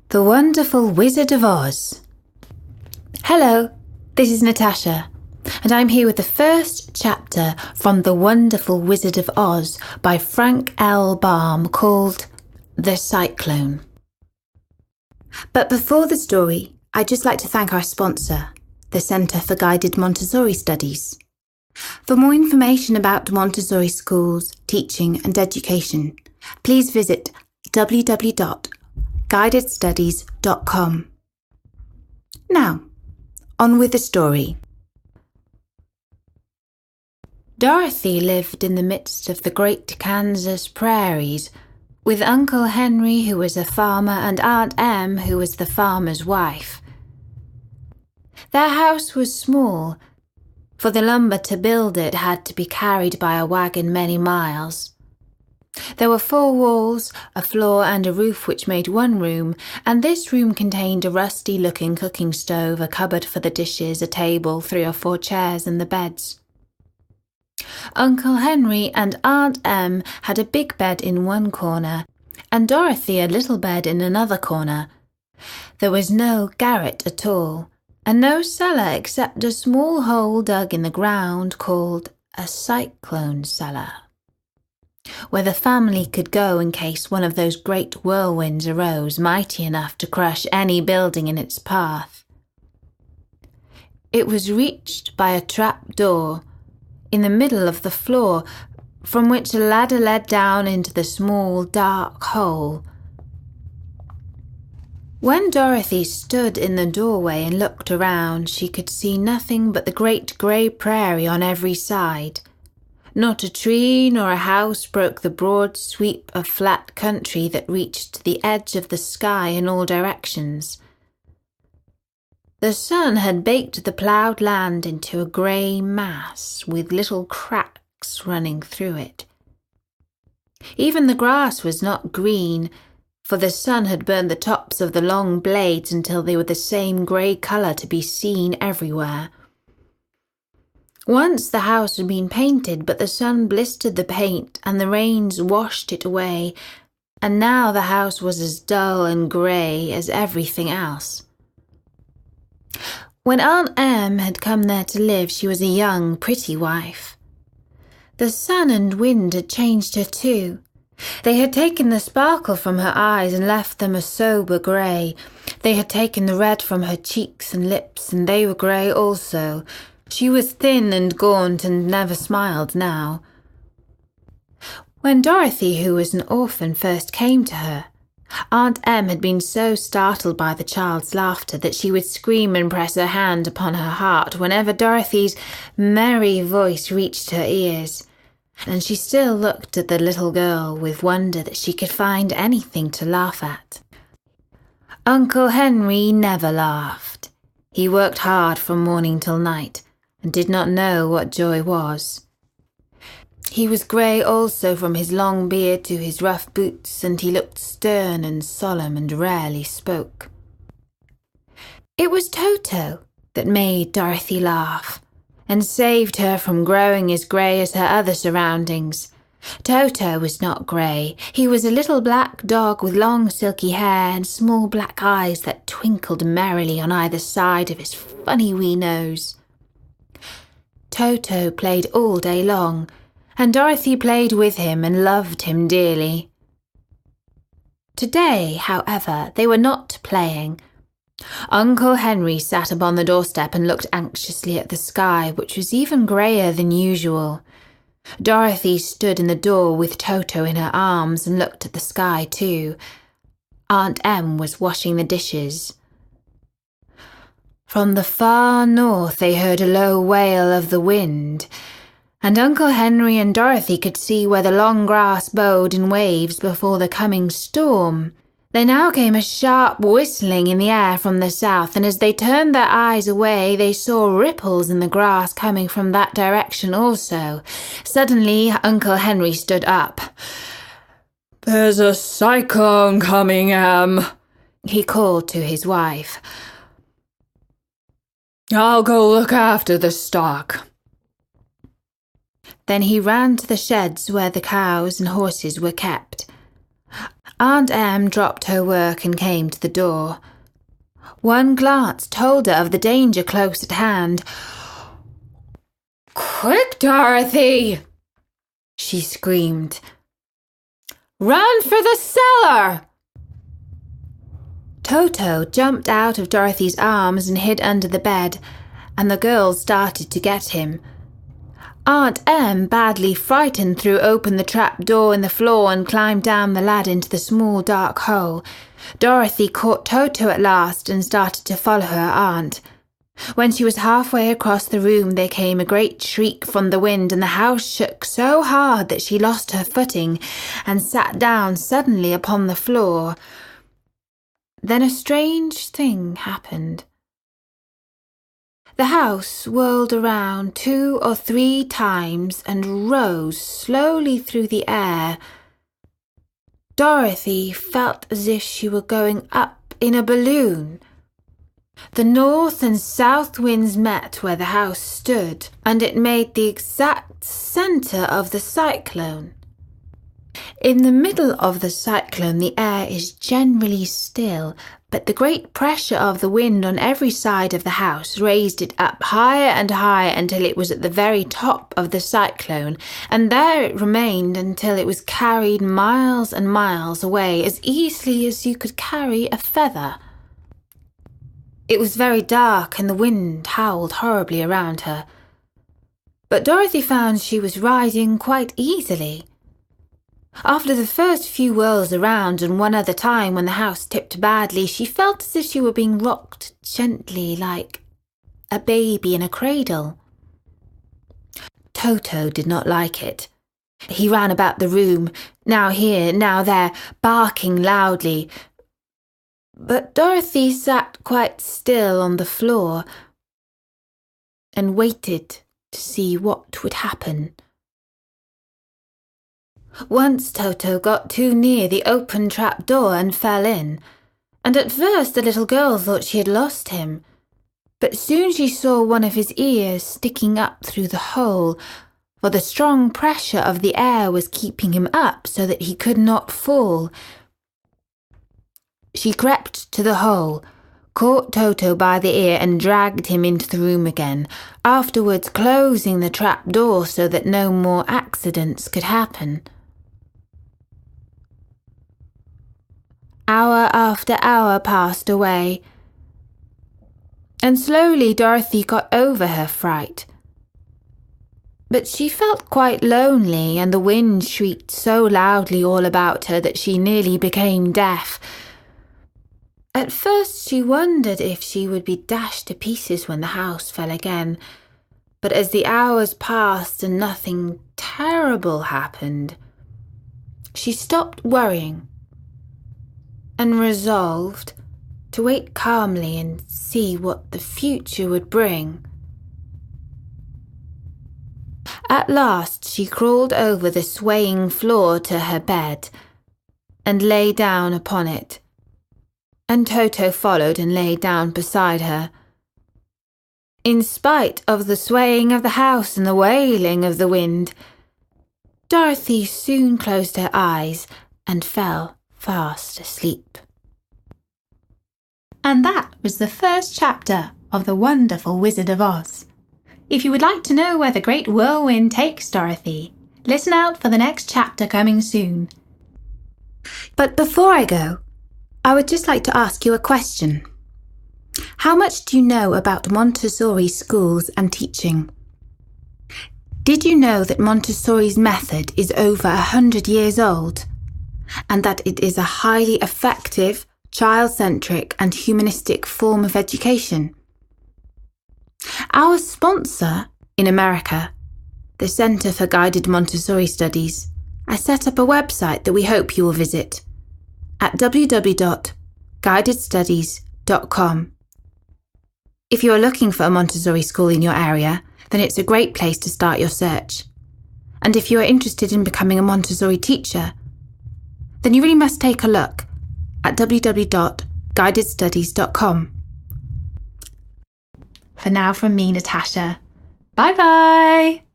The Wonderful Wizard of Oz. Hello, this is Natasha, and I'm here with the first chapter from The Wonderful Wizard of Oz by Frank L. Baum, called The Cyclone. But before the story, I'd just like to thank our sponsor, the Centre for Guided Montessori Studies. For more information about Montessori schools, teaching and education, please visit www.guidedstudies.com. Now, on with the story. Dorothy lived in the midst of the great Kansas prairies, with Uncle Henry, who was a farmer, and Aunt Em, who was the farmer's wife. Their house was small, for the lumber to build it had to be carried by a wagon many miles. There were 4 walls, a floor and a roof which made one room, and this room contained a rusty-looking cooking stove, a cupboard for the dishes, a table, 3 or 4 chairs and the beds. Uncle Henry and Aunt Em had a big bed in one corner, and Dorothy a little bed in another corner. There was no garret at all, and no cellar except a small hole dug in the ground called a cyclone cellar, where the family could go in case one of those great whirlwinds arose, mighty enough to crush any building in its path. It was reached by a trap door in the middle of the floor, from which a ladder led down into the small, dark hole. When Dorothy stood in the doorway and looked around, she could see nothing but the great grey prairie on every side. Not a tree nor a house broke the broad sweep of flat country that reached to the edge of the sky in all directions. The sun had baked the ploughed land into a grey mass with little cracks running through it. Even the grass was not green, for the sun had burned the tops of the long blades until they were the same grey colour to be seen everywhere. Once the house had been painted, but the sun blistered the paint and the rains washed it away, and now the house was as dull and grey as everything else. When Aunt Em had come there to live, she was a young, pretty wife. The sun and wind had changed her too. They had taken the sparkle from her eyes and left them a sober grey. They had taken the red from her cheeks and lips, and they were grey also. She was thin and gaunt and never smiled now. When Dorothy, who was an orphan, first came to her, Aunt Em had been so startled by the child's laughter that she would scream and press her hand upon her heart whenever Dorothy's merry voice reached her ears, and she still looked at the little girl with wonder that she could find anything to laugh at. Uncle Henry never laughed. He worked hard from morning till night, and did not know what joy was. He was grey also from his long beard to his rough boots, and he looked stern and solemn and rarely spoke. It was Toto that made Dorothy laugh, and saved her from growing as grey as her other surroundings. Toto was not grey. He was a little black dog with long silky hair and small black eyes that twinkled merrily on either side of his funny wee nose. Toto played all day long, and Dorothy played with him and loved him dearly. Today, however, they were not playing. Uncle Henry sat upon the doorstep and looked anxiously at the sky, which was even greyer than usual. Dorothy stood in the door with Toto in her arms and looked at the sky too. Aunt Em was washing the dishes. From the far north they heard a low wail of the wind, and Uncle Henry and Dorothy could see where the long grass bowed in waves before the coming storm. There now came a sharp whistling in the air from the south, and as they turned their eyes away, they saw ripples in the grass coming from that direction also. Suddenly, Uncle Henry stood up. "There's a cyclone coming, Em," he called to his wife. "I'll go look after the stock." Then he ran to the sheds where the cows and horses were kept. Aunt Em dropped her work and came to the door. One glance told her of the danger close at hand. "Quick, Dorothy!" she screamed. "Run for the cellar!" Toto jumped out of Dorothy's arms and hid under the bed, and the girls started to get him. Aunt Em, badly frightened, threw open the trap door in the floor and climbed down the ladder into the small dark hole. Dorothy caught Toto at last and started to follow her aunt. When she was halfway across the room, there came a great shriek from the wind, and the house shook so hard that she lost her footing and sat down suddenly upon the floor. Then a strange thing happened. The house whirled around 2 or 3 times and rose slowly through the air. Dorothy felt as if she were going up in a balloon. The north and south winds met where the house stood, and it made the exact centre of the cyclone. In the middle of the cyclone, the air is generally still, but the great pressure of the wind on every side of the house raised it up higher and higher until it was at the very top of the cyclone, and there it remained until it was carried miles and miles away as easily as you could carry a feather. It was very dark and the wind howled horribly around her, but Dorothy found she was riding quite easily. After the first few whirls around and one other time when the house tipped badly, she felt as if she were being rocked gently like a baby in a cradle. Toto did not like it. He ran about the room, now here, now there, barking loudly. But Dorothy sat quite still on the floor and waited to see what would happen. Once Toto got too near the open trap door and fell in, and at first the little girl thought she had lost him. But soon she saw one of his ears sticking up through the hole, for the strong pressure of the air was keeping him up so that he could not fall. She crept to the hole, caught Toto by the ear and dragged him into the room again, afterwards closing the trap door so that no more accidents could happen. Hour after hour passed away, and slowly Dorothy got over her fright. But she felt quite lonely, and the wind shrieked so loudly all about her that she nearly became deaf. At first she wondered if she would be dashed to pieces when the house fell again, but as the hours passed and nothing terrible happened, she stopped worrying and resolved to wait calmly and see what the future would bring. At last she crawled over the swaying floor to her bed and lay down upon it, and Toto followed and lay down beside her. In spite of the swaying of the house and the wailing of the wind, Dorothy soon closed her eyes and fell fast asleep. And that was the first chapter of The Wonderful Wizard of Oz. If you would like to know where the Great Whirlwind takes Dorothy, listen out for the next chapter coming soon. But before I go, I would just like to ask you a question. How much do you know about Montessori schools and teaching? Did you know that Montessori's method is over 100 years old, and that it is a highly effective, child-centric and humanistic form of education? Our sponsor in America, the Center for Guided Montessori Studies, has set up a website that we hope you will visit at www.guidedstudies.com. If you are looking for a Montessori school in your area, then it's a great place to start your search. And if you are interested in becoming a Montessori teacher, then you really must take a look at www.guidedstudies.com. For now from me, Natasha. Bye-bye!